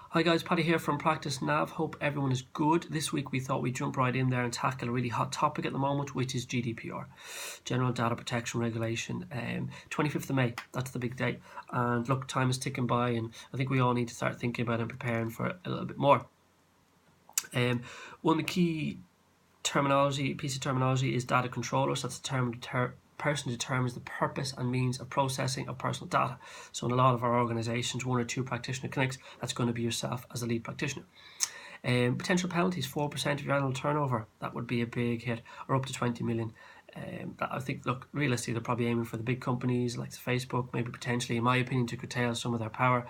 Hi guys, Paddy here from Practice Nav. Hope everyone is good. This week we thought we'd jump right in there and tackle a really hot topic at the moment, which is GDPR, General Data Protection Regulation. 25th of May, that's the big date. And look, time is ticking by and I think we all need to start thinking about and preparing for it a little bit more. One of the key piece of terminology is data controller. So that's the person determines the purpose and means of processing of personal data. So in a lot of our organisations, 1 or 2 practitioner clinics, that's going to be yourself as a lead practitioner. Potential penalties, 4% of your annual turnover, that would be a big hit, or up to 20 million. I think, look, realistically, they're probably aiming for the big companies like Facebook, maybe potentially, in my opinion, to curtail some of their power.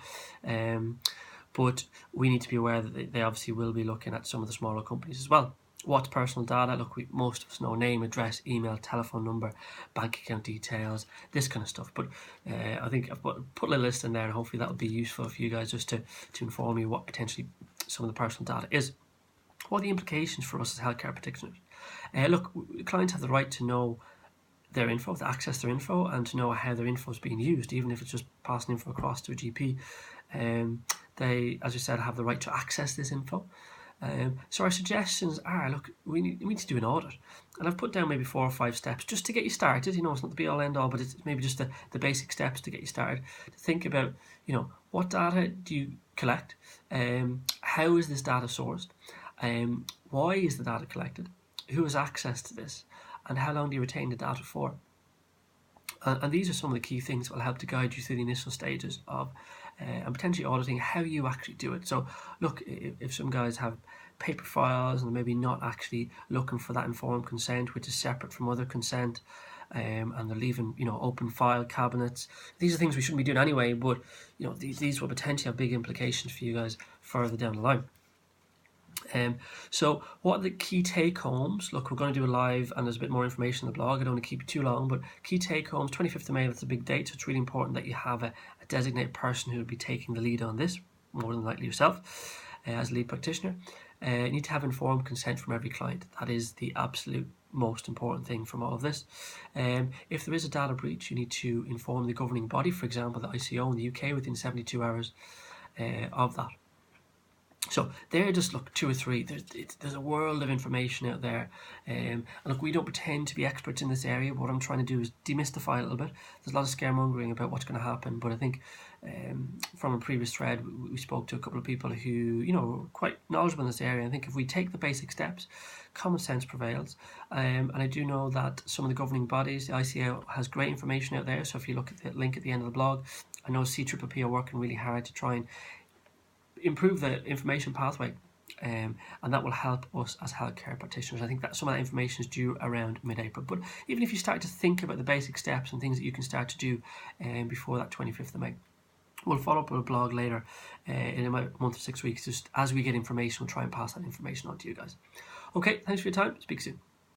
But we need to be aware that they obviously will be looking at some of the smaller companies as well. What's personal data? Look, most of us know name, address, email, telephone number, bank account details, this kind of stuff. But I think I've put a little list in there, and hopefully that'll be useful for you guys just to inform you what potentially some of the personal data is. What are the implications for us as healthcare practitioners? Look, clients have the right to know their info, to access their info, and to know how their info is being used, even if it's just passing info across to a GP. They, as I said, have the right to access this info. So our suggestions are, look, we need to do an audit, and I've put down maybe 4 or 5 steps just to get you started. You know, it's not the be all end all, but it's maybe just the basic steps to get you started, to think about, you know, what data do you collect, how is this data sourced, why is the data collected, who has access to this, and how long do you retain the data for. And these are some of the key things that will help to guide you through the initial stages of and potentially auditing how you actually do it. So look, if some guys have paper files and maybe not actually looking for that informed consent, which is separate from other consent, and they're leaving, you know, open file cabinets, these are things we shouldn't be doing anyway, but you know, these will potentially have big implications for you guys further down the line. So what are the key take homes? Look, we're going to do a live and there's a bit more information on the blog. I don't want to keep it too long, but key take homes, 25th of May, that's a big date, so it's really important that you have a designated person who will be taking the lead on this, more than likely yourself, as a lead practitioner. You need to have informed consent from every client. That is the absolute most important thing from all of this. If there is a data breach, you need to inform the governing body, for example, the ICO in the UK, within 72 hours of that. So there, just look, 2 or 3. There's a world of information out there, and look, we don't pretend to be experts in this area. What I'm trying to do is demystify a little bit. There's a lot of scaremongering about what's going to happen, but I think from a previous thread, we spoke to a couple of people who, you know, were quite knowledgeable in this area. I think if we take the basic steps, common sense prevails. And I do know that some of the governing bodies, the ICO, has great information out there. So if you look at the link at the end of the blog, I know CRPR are working really hard to try and improve the information pathway, and that will help us as healthcare practitioners. I think that some of that information is due around mid-April, but even if you start to think about the basic steps and things that you can start to do before that 25th of May, we'll follow up with a blog later in about a month or 6 weeks. Just as we get information, we'll try and pass that information on to you guys. Okay, thanks for your time. Speak soon.